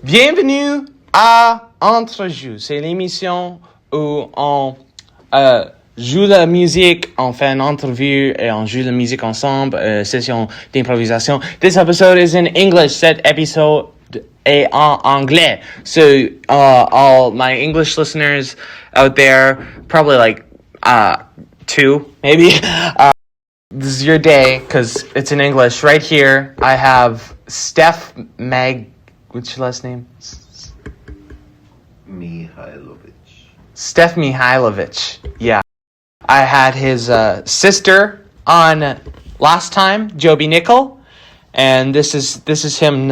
Bienvenue à Entrejoue. C'est l'émission où on joue la musique, on fait une entrevue et on joue la musique ensemble, session d'improvisation. This episode is in English. Cet épisode est en anglais. So all my English listeners out there, probably like two, maybe. This is your day because it's in English. Right here, I have what's your last name? Mihajlovich. Steph Mihajlovich. Yeah. I had his sister on last time, Joby Nickel, and this is him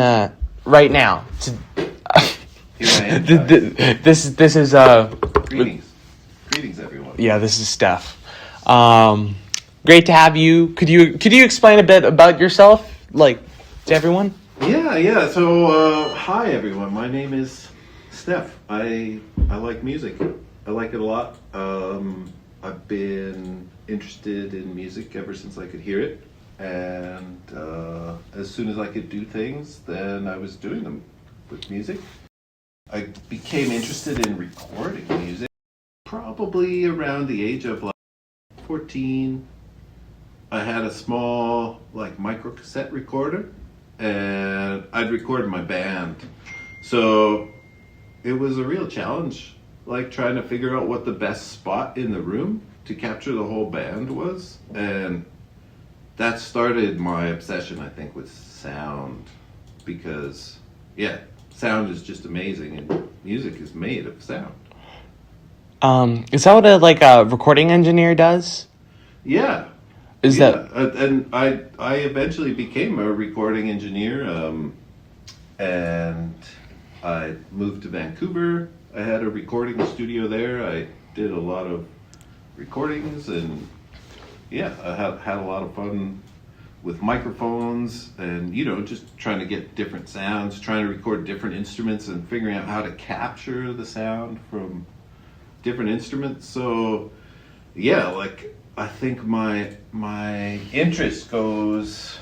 right now. Here I am. This is Greetings, everyone. Yeah, this is Steph. Great to have you. Could you explain a bit about yourself, like, to everyone? Yeah. So, hi everyone. My name is Steph. I like music. I like it a lot. I've been interested in music ever since I could hear it, and as soon as I could do things, then I was doing them with music. I became interested in recording music probably around the age of 14. I had a small micro cassette recorder, and I'd record my band. So it was a real challenge, trying to figure out what the best spot in the room to capture the whole band was. And that started my obsession, I think, with sound, because sound is just amazing, and music is made of sound. Is that what a recording engineer does? Yeah. And I eventually became a recording engineer, and I moved to Vancouver. I had a recording studio there. I did a lot of recordings, and I had a lot of fun with microphones and, just trying to get different sounds, trying to record different instruments and figuring out how to capture the sound from different instruments. So, I think my interest goes,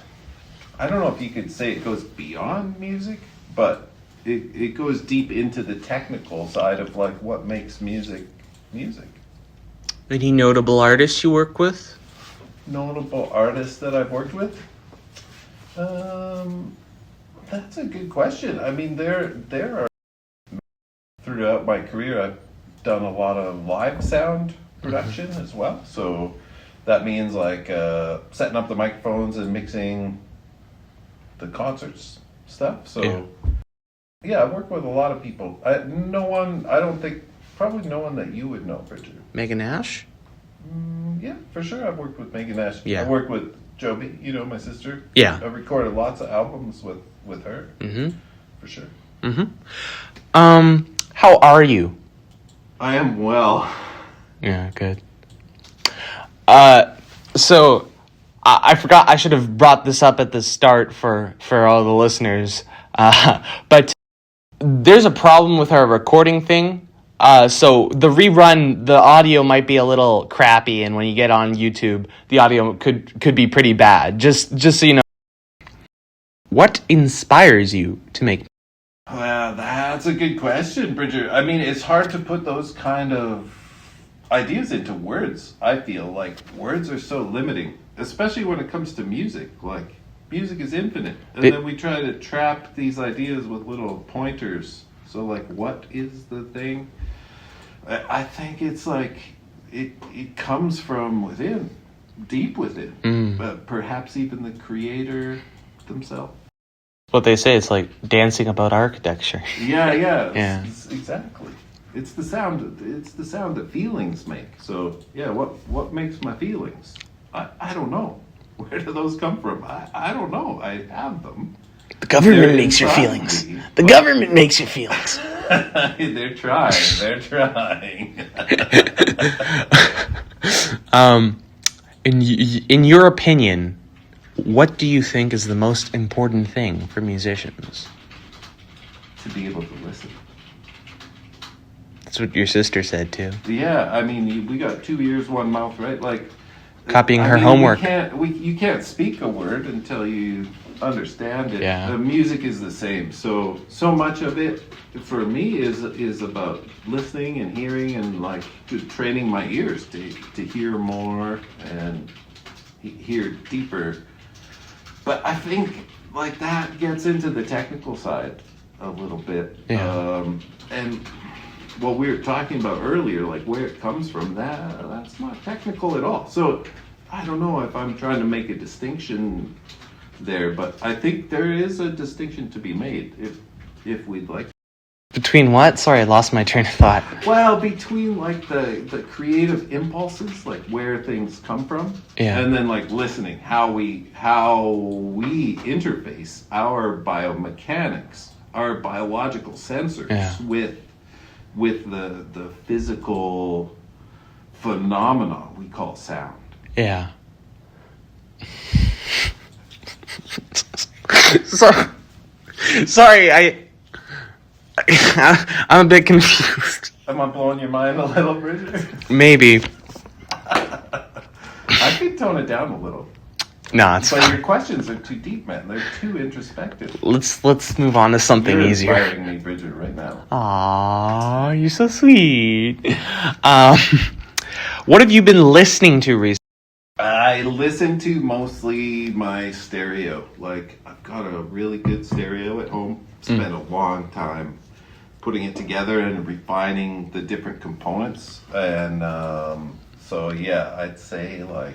I don't know if you could say it goes beyond music, but it goes deep into the technical side of what makes music. Any notable artists you work with? Notable artists that I've worked with? That's a good question. I mean, there are, throughout my career, I've done a lot of live sound production as well. So that means setting up the microphones and mixing the concerts stuff. So I've worked with a lot of people. Probably no one that you would know, Richard. Megan Nash? Yeah, for sure. I've worked with Megan Nash. Yeah. I worked with Joby, my sister. Yeah. I've recorded lots of albums with her. Mm-hmm. For sure. Mm-hmm. How are you? I am well. Yeah, good. So I forgot, I should have brought this up at the start for all the listeners. But there's a problem with our recording thing. So the rerun, the audio might be a little crappy, and when you get on YouTube, the audio could be pretty bad. Just so you know. What inspires you to make? Well, that's a good question, Bridger. I mean, it's hard to put those kind of ideas into words. I feel like words are so limiting, especially when it comes to music. Music is infinite, and then we try to trap these ideas with little pointers. So what is the thing? I think it's it comes from within, deep within, but perhaps even the creator themselves. What they say, it's like dancing about architecture. Yeah. Exactly. It's the sound that feelings make. So what makes my feelings? I don't know. Where do those come from? I don't know. I have them. The government makes your feelings. The government makes your feelings. They're trying. In your opinion, what do you think is the most important thing for musicians? To be able to listen. That's what your sister said too. Yeah, I mean, we got 2 ears, 1 mouth, right? copying her homework. You can't speak a word until you understand it. Yeah. The music is the same. So much of it for me is about listening and hearing and like training my ears to hear more and hear deeper. But I think like that gets into the technical side a little bit. Yeah. And what we were talking about earlier, like where it comes from, that's not technical at all. So I don't know if I'm trying to make a distinction there, but I think there is a distinction to be made if we'd like. Between what? Sorry, I lost my train of thought. Well, between like the creative impulses, like where things come from, and then like listening, how we interface our biomechanics, our biological sensors with the physical phenomena we call sound. Yeah. Sorry, I'm a bit confused. Am I blowing your mind a little, Bridget? Maybe. I could tone it down a little. No, it's but fine. Your questions are too deep, man. They're too introspective. Let's move on to something easier. You're inspiring me, Bridget, right now. Aww, you're so sweet. What have you been listening to recently? I listen to mostly my stereo. Like, I've got a really good stereo at home. Spent a long time putting it together and refining the different components. And so, yeah, I'd say like...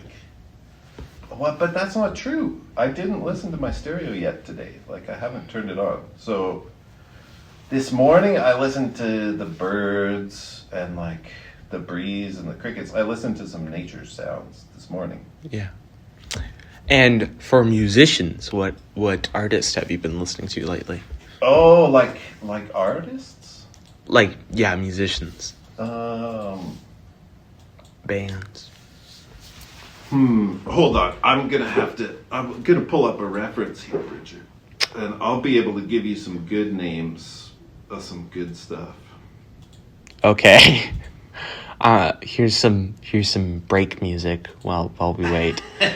What? But that's not true. I didn't listen to my stereo yet today. Like, I haven't turned it on. So, this morning I listened to the birds and like the breeze and the crickets. I listened to some nature sounds this morning. Yeah. And for musicians, what artists have you been listening to lately? Oh, like artists? Like, yeah, musicians. Bands. Hold on. I'm gonna pull up a reference here, Richard. And I'll be able to give you some good names of some good stuff. Okay. Here's some break music while we wait. So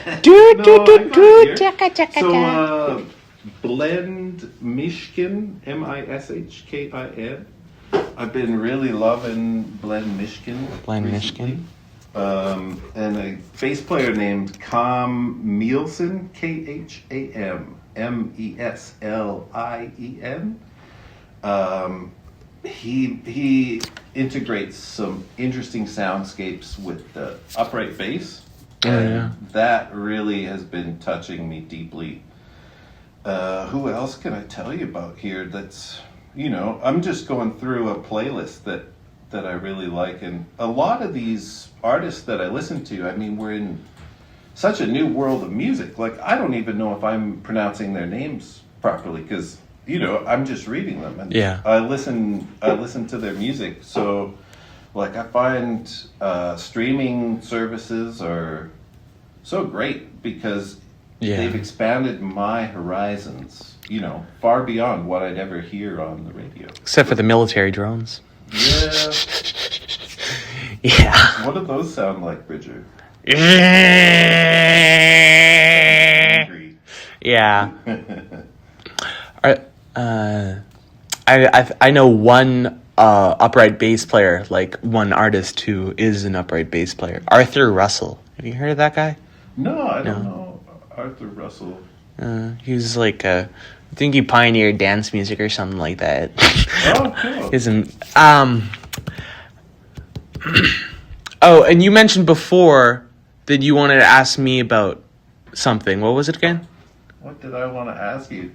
Blend Mishkin, Mishkin. I've been really loving Blend Mishkin. Blend recently. Mishkin. And a bass player named Kam Mielsen, Kham Meslien. He integrates some interesting soundscapes with the upright bass. And that really has been touching me deeply. Who else can I tell you about here that's, I'm just going through a playlist that I really like. And a lot of these artists that I listen to, I mean, we're in such a new world of music. Like, I don't even know if I'm pronouncing their names properly because, I'm just reading them. And I listen to their music. So, like, I find streaming services are so great because they've expanded my horizons, far beyond what I'd ever hear on the radio. Except for the military drones. Yeah. Yeah. What do those sound like, Bridger? Yeah. I know one upright bass player, like one artist who is an upright bass player. Arthur Russell. Have you heard of that guy? No, I don't know Arthur Russell. He was like I think he pioneered dance music or something like that. Oh, cool. Oh, and you mentioned before that you wanted to ask me about something. What was it again? What did I want to ask you?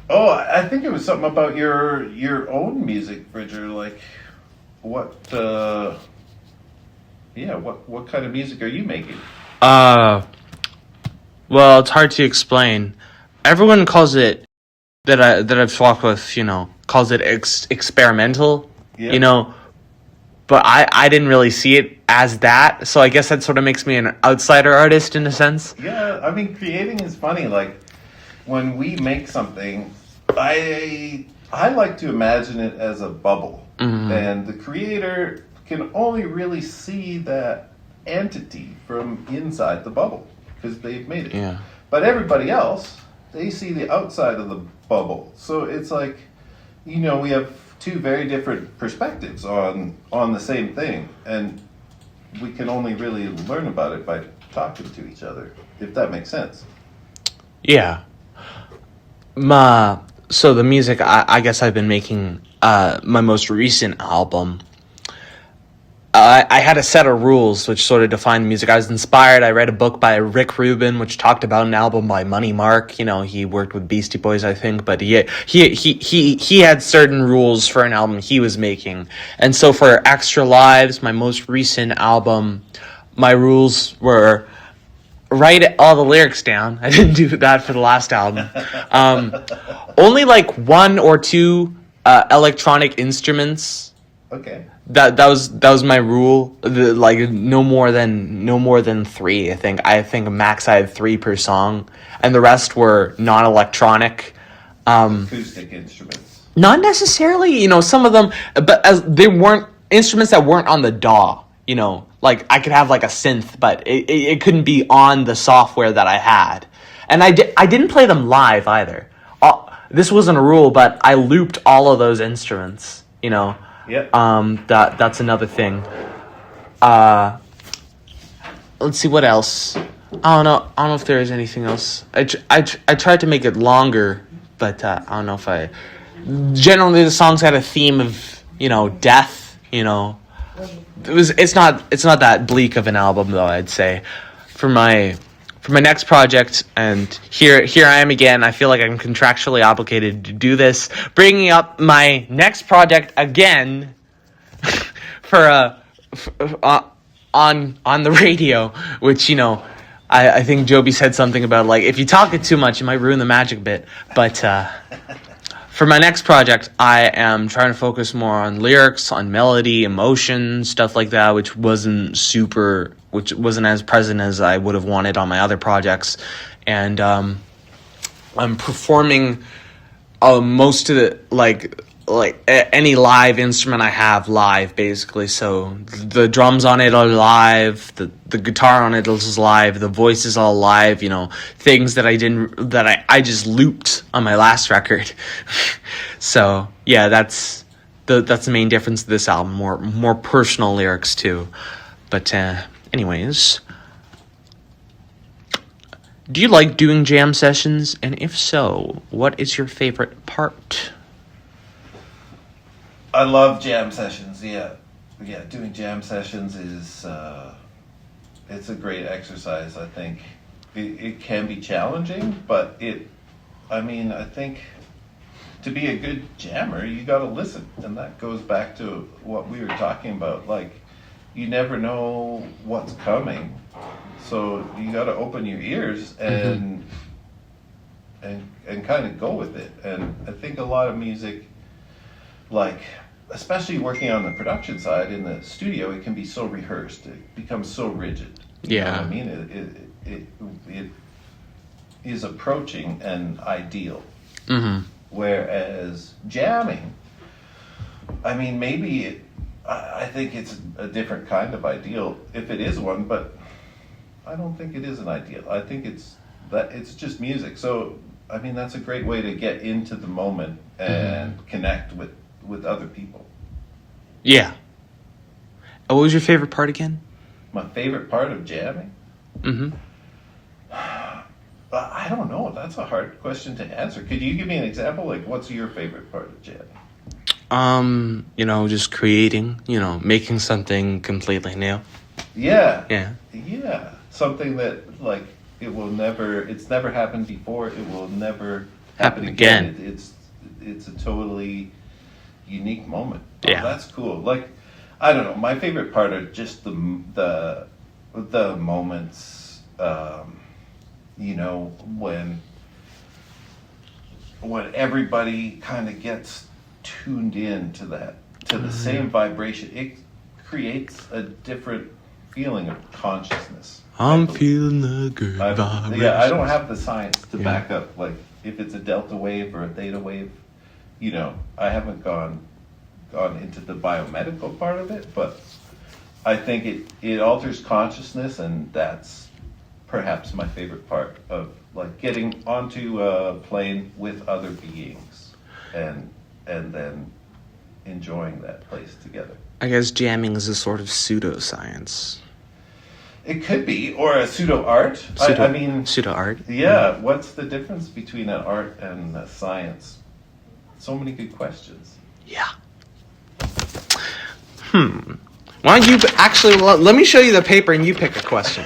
Oh, I think it was something about your own music, Bridger. Like, what kind of music are you making? Well, it's hard to explain. Everyone calls it that I've talked with, calls it experimental, but I didn't really see it as that. So I guess that sort of makes me an outsider artist in a sense. Yeah, I mean, creating is funny. Like, when we make something, I like to imagine it as a bubble. Mm-hmm. And the creator can only really see that entity from inside the bubble because they've made it. Yeah. But everybody else, they see the outside of the bubble. So it's like, we have two very different perspectives on the same thing, and we can only really learn about it by talking to each other, if that makes sense. Yeah. So the music, I guess I've been making my most recent album. I had a set of rules which sort of defined music. I was inspired. I read a book by Rick Rubin which talked about an album by Money Mark. He worked with Beastie Boys, I think, but he had certain rules for an album he was making. And so for Extra Lives, my most recent album, my rules were write all the lyrics down. I didn't do that for the last album. Only like one or two electronic instruments. Okay. That was my rule. Like no more than three. I think max I had 3 per song, and the rest were non-electronic. Acoustic instruments. Not necessarily. Some of them, but as they weren't instruments that weren't on the DAW. Like I could have like a synth, but it couldn't be on the software that I had, and I didn't play them live either. This wasn't a rule, but I looped all of those instruments. Yep. That's another thing. Let's see what else. I don't know if there is anything else. I tried to make it longer, but I don't know if I. Generally, the songs had a theme of death. It's not that bleak of an album though. I'd say for my next project, and here I am again. I feel like I'm contractually obligated to do this, bringing up my next project again for on the radio, which I think Joby said something about like if you talk it too much, you might ruin the magic bit. But for my next project, I am trying to focus more on lyrics, on melody, emotion, stuff like that, which wasn't as present as I would have wanted on my other projects. And I'm performing most of the like any live instrument I have live, basically. So the drums on it are live, the guitar on it is live, the voice is all live, things that I just looped on my last record. So yeah, that's the main difference of this album, more personal lyrics too. But anyways, do you like doing jam sessions? And if so, what is your favorite part? I love jam sessions. Yeah, doing jam sessions is it's a great exercise. I think it can be challenging, but I think to be a good jammer, you got to listen, and that goes back to what we were talking about. Like, you never know what's coming, so you got to open your ears and kind of go with it. And I think a lot of music, like, especially working on the production side in the studio, it can be so rehearsed. It becomes so rigid. You know what I mean? It is approaching an ideal. Mm-hmm. Whereas jamming, I mean, maybe I think it's a different kind of ideal if it is one, but I don't think it is an ideal. I think it's just music. So, I mean, that's a great way to get into the moment and connect with other people. Yeah. What was your favorite part again? My favorite part of jamming? Mm-hmm. I don't know. That's a hard question to answer. Could you give me an example? Like, what's your favorite part of jamming? Just creating, making something completely new. Yeah. Yeah. Yeah. Something that, like, it's never happened before. It will never happen again. It's a totally unique moment. Yeah. Oh, that's cool. Like, I don't know. My favorite part are just the moments, when everybody kind of gets tuned in to the same vibration. It creates a different feeling of consciousness. I'm feeling the good vibration. Yeah, I don't have the science to back up, like, if it's a delta wave or a theta wave. I haven't gone into the biomedical part of it, but I think it alters consciousness, and that's perhaps my favorite part of like getting onto a plane with other beings, and then enjoying that place together. I guess jamming is a sort of pseudoscience. It could be, or a pseudo art. I mean, pseudo art. Yeah, what's the difference between an art and a science? So many good questions. Yeah. Why don't you actually let me show you the paper and you pick a question.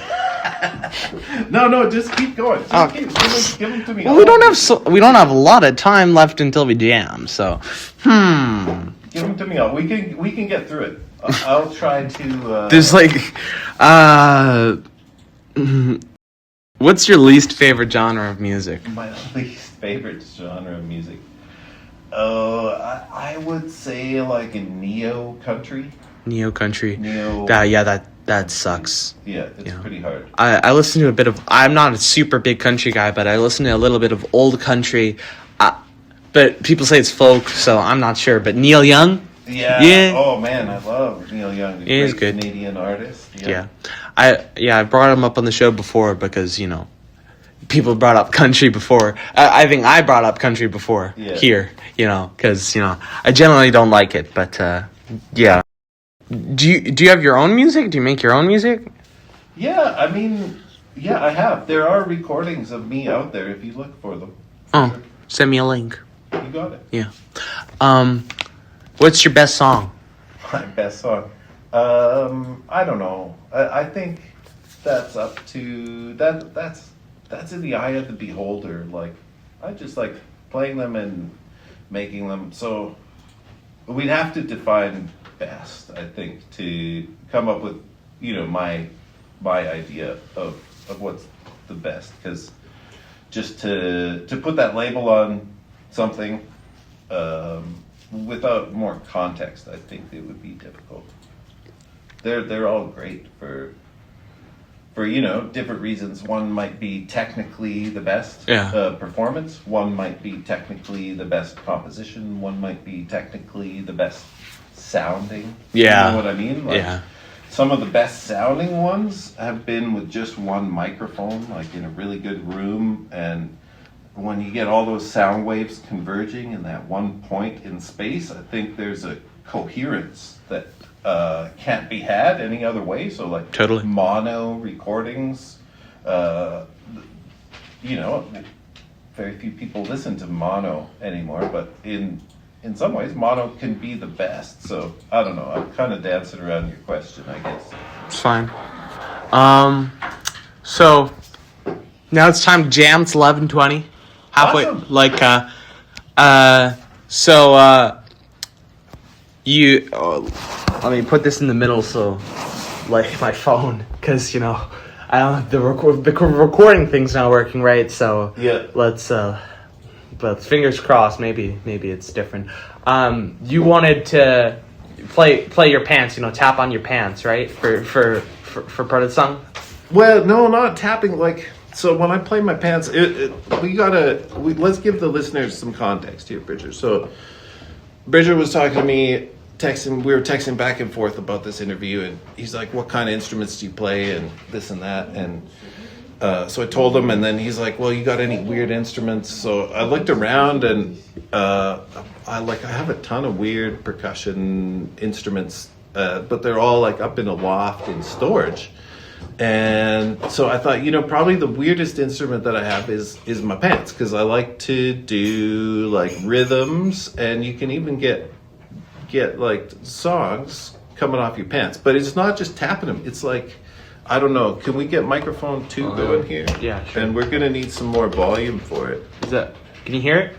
No, just keep going. Just give them to me. Well, we don't have a lot of time left until we jam, so. Give them to me all. We can get through it. I'll try to. There's what's your least favorite genre of music? My least favorite genre of music. I would say like a neo country. Neo country. Neo. That sucks. Yeah, it's pretty hard. I listen to a bit of. I'm not a super big country guy, but I listen to a little bit of old country. But people say it's folk, so I'm not sure. But Neil Young. Yeah. Oh man, I love Neil Young. He's good. Canadian artist. Yeah. I brought him up on the show before because people brought up country before. I think I brought up country before here. Because I generally don't like it, but yeah. Do you have your own music? Do you make your own music? Yeah, I mean, I have. There are recordings of me out there if you look for them. Sure. Send me a link. You got it. Yeah. What's your best song? My best song? I don't know. I think that's up to that's in the eye of the beholder. Like, I just like playing them and making them. So we'd have to define best, I think, to come up with my idea of what's the best, because just to put that label on something without more context, I think it would be difficult. They're all great for different reasons. One might be technically the best performance. One might be technically the best composition. One might be technically the best sounding. Yeah. You know what I mean? Like, some of the best sounding ones have been with just one microphone, like in a really good room, and when you get all those sound waves converging in that one point in space, I think there's a coherence that can't be had any other way. So like totally mono recordings, very few people listen to mono anymore, but in some ways mono can be the best. So I don't know, I'm kind of dancing around your question, I guess. It's fine. So now it's time to jam. It's 11:20. Halfway. Awesome. You let me put this in the middle, so like my phone, because I don't the recording thing's not working right. So let's fingers crossed. Maybe it's different. You wanted to play your pants. Tap on your pants, right? For part of the song. Well, no, not tapping. Like, so when I play my pants, let's give the listeners some context here, Bridger. So Bridger was talking to me, we were texting back and forth about this interview, and he's like, what kind of instruments do you play, and this and that, and so I told him, and then he's like, well, you got any weird instruments? So I looked around, and I have a ton of weird percussion instruments, but they're all like up in a loft in storage. And so I thought, probably the weirdest instrument that I have is my pants, because I like to do like rhythms, and you can even get like songs coming off your pants. But it's not just tapping them. It's like, I don't know. Can we get microphone 2 going here? Yeah, sure. And we're gonna need some more volume for it. Can you hear it?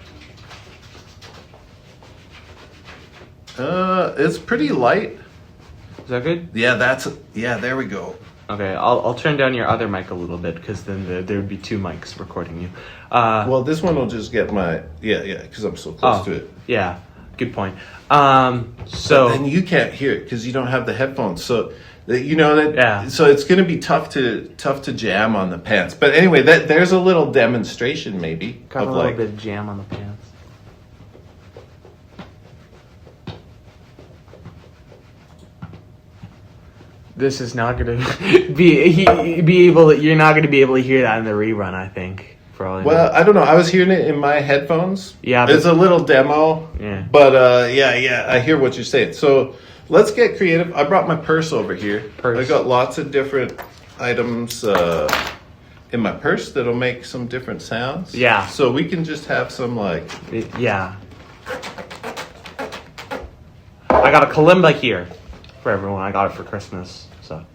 It's pretty light. Is that good? Yeah, there we go. Okay, I'll turn down your other mic a little bit, because then there would be 2 mics recording you. Well, this one will just get my because I'm so close to it. Yeah, good point. So then you can't hear it because you don't have the headphones. So So it's going to be tough to jam on the pants. But anyway, there's a little demonstration maybe. Got a little bit of jam on the pants. this is not gonna be able. You're not gonna be able to hear that in the rerun. I think. For all Well, I don't know. I was hearing it in my headphones. Yeah, it's a little demo. Yeah. But yeah, I hear what you're saying. So let's get creative. I brought my purse over here. I got lots of different items in my purse that'll make some different sounds. Yeah. So we can just have some like. Yeah. I got a kalimba here for everyone. I got it for Christmas. So.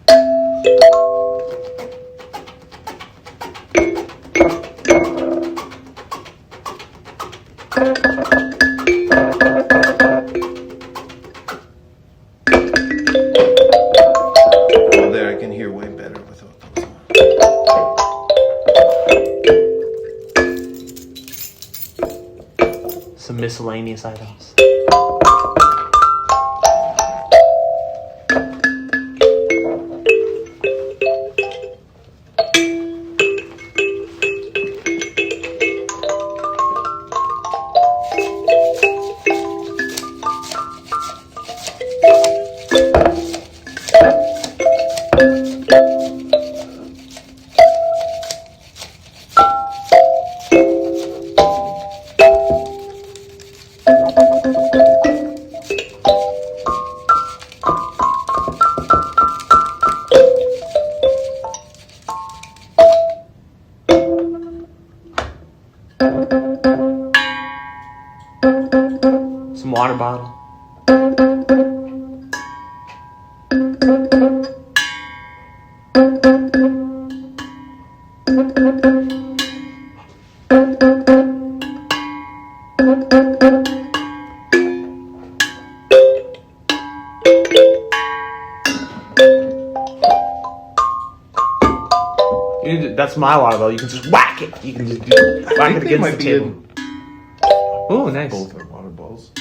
Oh, there I can hear way better without those on. Some miscellaneous items. Some water bottle. That's my water bottle. You can just whack it. You can just whack it against the table. Oh, nice. Both are water balls.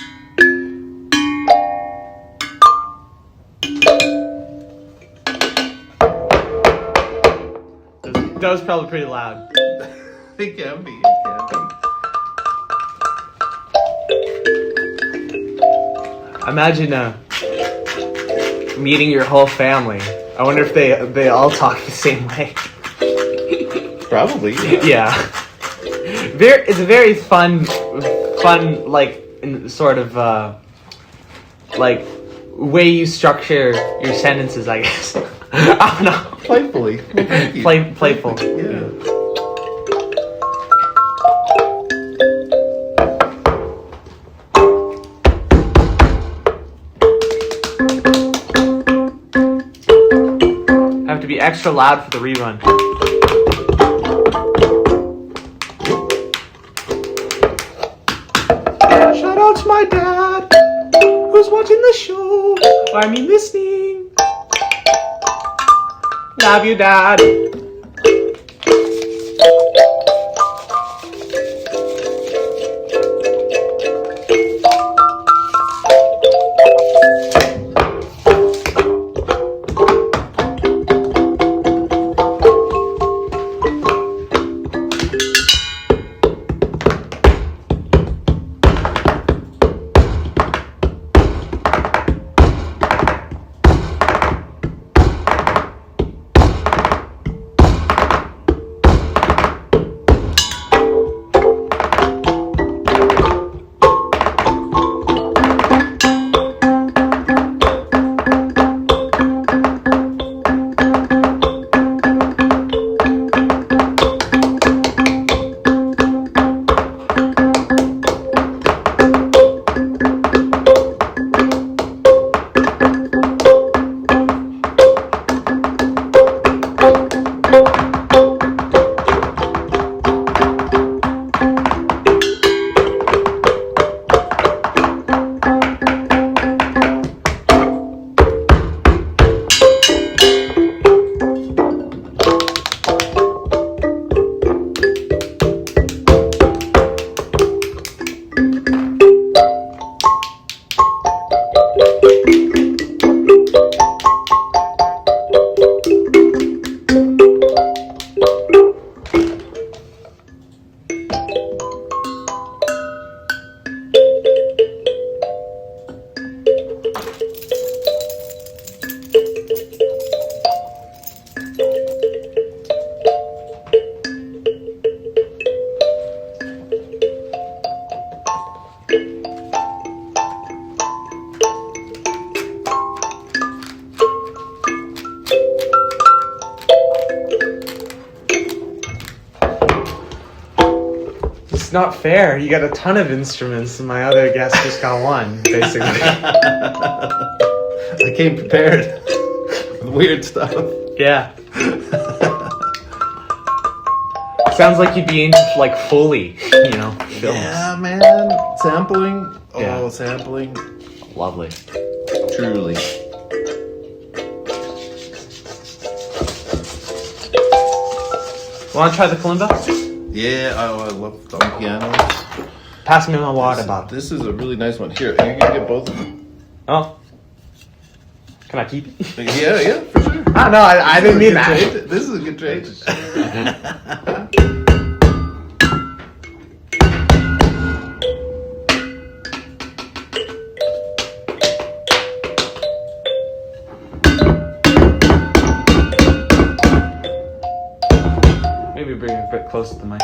That was probably pretty loud. It can be. Imagine meeting your whole family. I wonder if they all talk the same way. Probably. Yeah. It's a very fun, like, sort of, like, way you structure your sentences, I guess. I don't know. Playfully. Playful. Yeah. Have to be extra loud for the rerun. Shout out to my dad, who's watching the show. I mean, listening. Love you, Dad. not fair. You got a ton of instruments, and my other guest just got one, basically. I came prepared with weird stuff. Yeah. Sounds like you'd be into like Foley, films. Yeah, man. Sampling. Yeah. Oh, sampling. Lovely. Truly. Want to try the kalimba? Yeah, I love the pianos. Pass me my water bottle. This is a really nice one. Here, you can get both of them. Oh. Can I keep it? Yeah, for sure. Oh, no, I didn't mean that. Trade. This is a good trade. Maybe bring it a bit closer to the mic.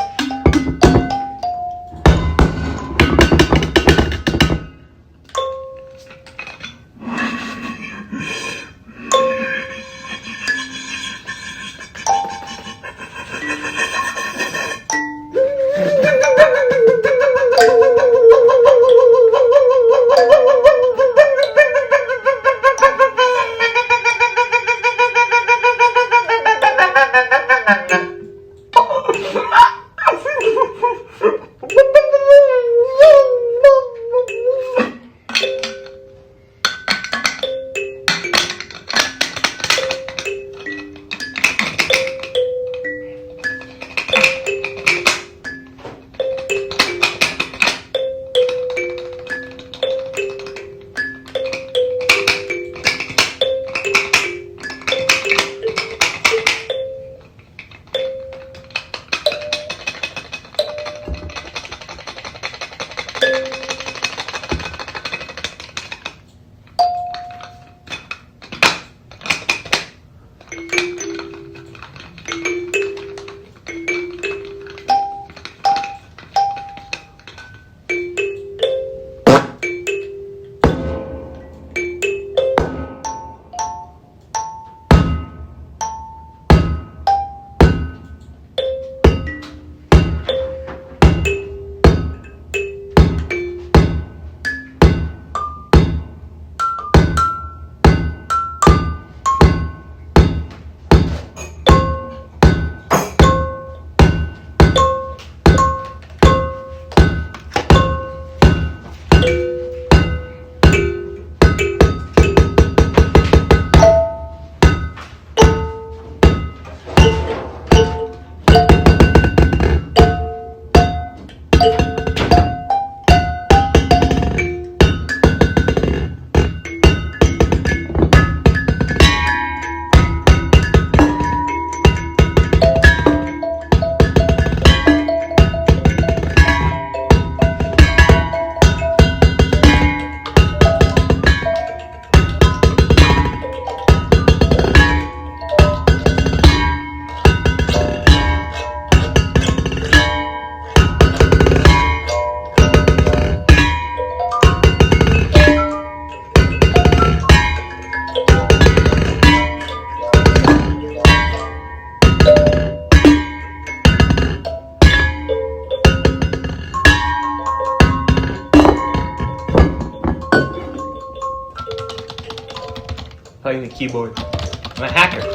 Playing the keyboard. I'm a hacker.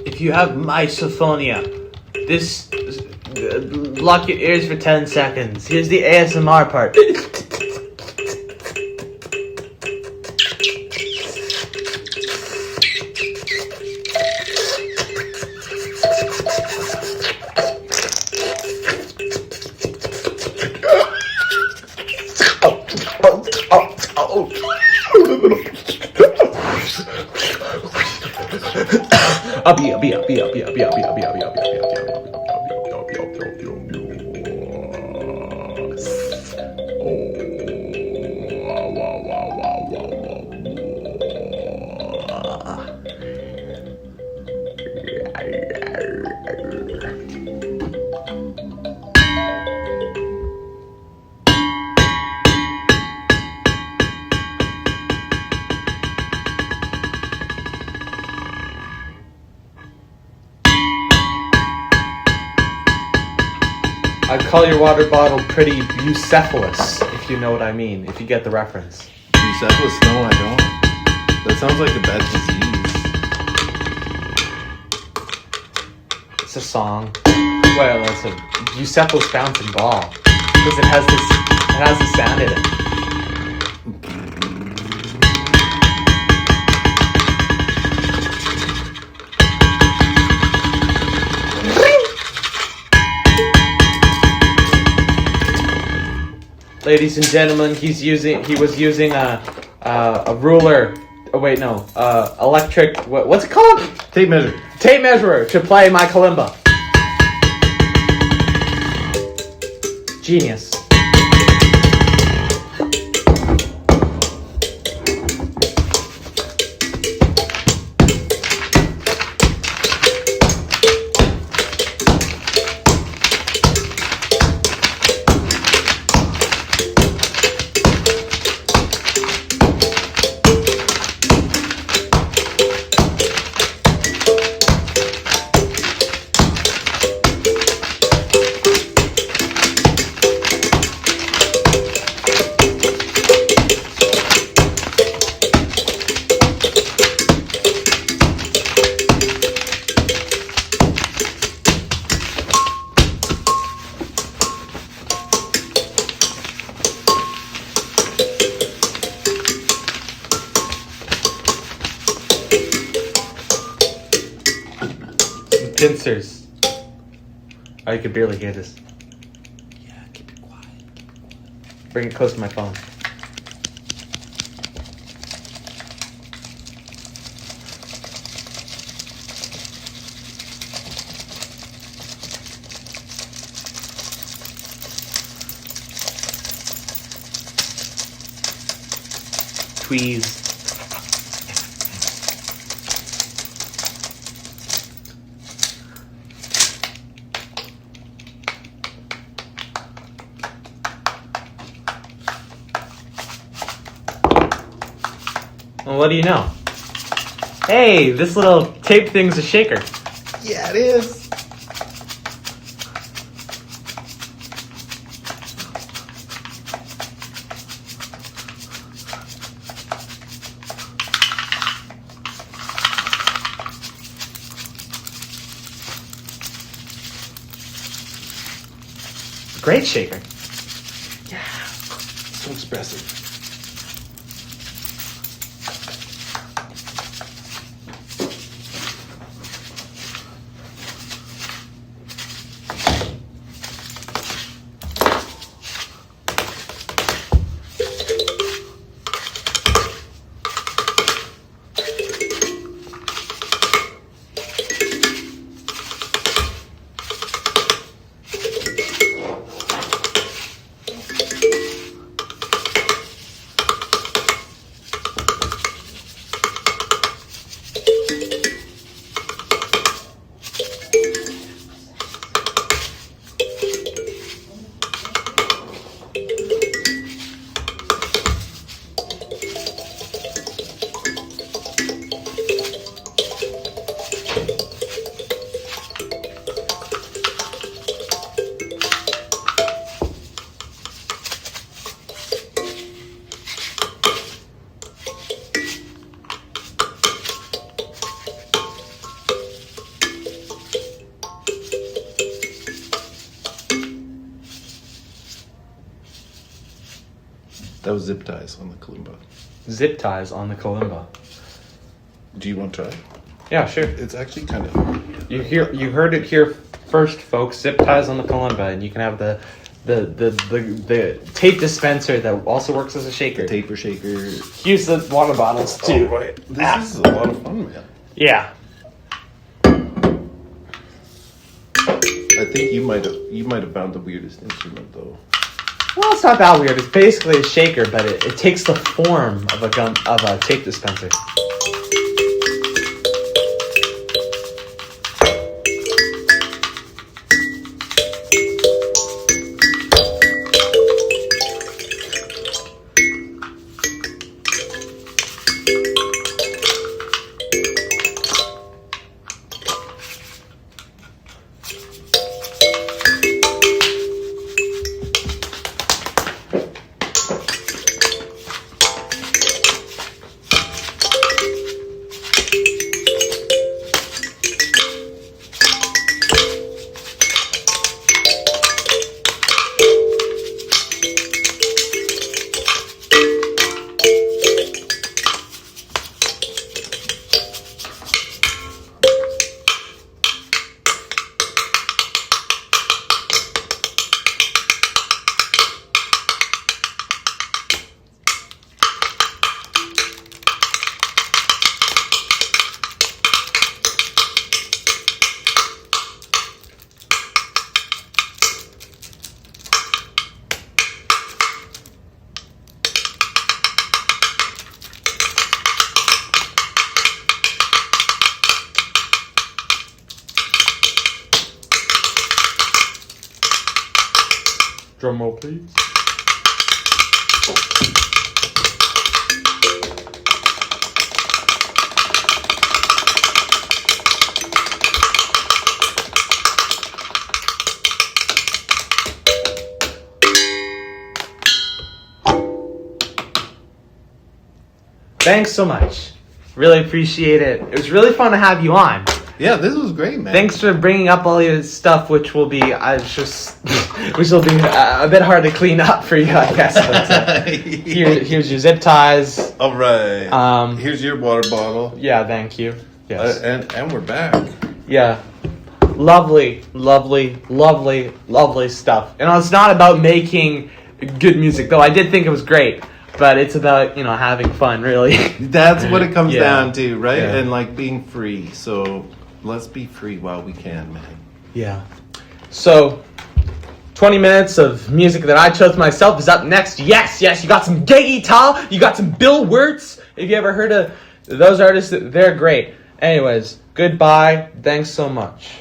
If you have misophonia, block your ears for 10 seconds. Here's the ASMR part. I'd call your water bottle pretty bucephalous, if you know what I mean, if you get the reference. Bucephalus? No, I don't. That sounds like a bad disease. It's a song. Well, it's a bucephalus bouncing ball. Because it has this sound in it. Ladies and gentlemen, he was using a ruler. Oh wait, no, electric. What's it called? Tape measure. Tape measurer to play my kalimba. Genius. Pincers. Oh, you can barely hear this. Yeah, keep it quiet. Bring it close to my phone. Tweeze. Well, what do you know? Hey, this little tape thing's a shaker. Yeah, it is. Great shaker. Yeah. So expressive. That was zip ties on the kalimba. Zip ties on the kalimba. Do you want to try? Yeah, sure. It's actually kind of. You heard it here first, folks. Zip ties on the kalimba, and you can have the tape dispenser that also works as a shaker. The taper shaker. Use the water bottles too. Oh, right. This is a lot of fun, man. Yeah. I think you might have found the weirdest instrument though. Well, it's not that weird. It's basically a shaker, but it takes the form of a tape dispenser. Drum roll, please. Thanks so much. Really appreciate it. It was really fun to have you on. Yeah, this was great, man. Thanks for bringing up all your stuff, which will be, which will be a bit hard to clean up for you, I guess. But, here's your zip ties. All right. Here's your water bottle. Yeah, thank you. Yes. And we're back. Yeah. Lovely, lovely, lovely, lovely stuff. And it's not about making good music, though I did think it was great. But it's about, having fun, really. That's what it comes down to, right? Yeah. And like being free. So let's be free while we can, man. Yeah. So 20 minutes of music that I chose myself is up next. Yes, you got some gay guitar. You got some Bill Wirtz. If you ever heard of those artists, they're great. Anyways, goodbye. Thanks so much.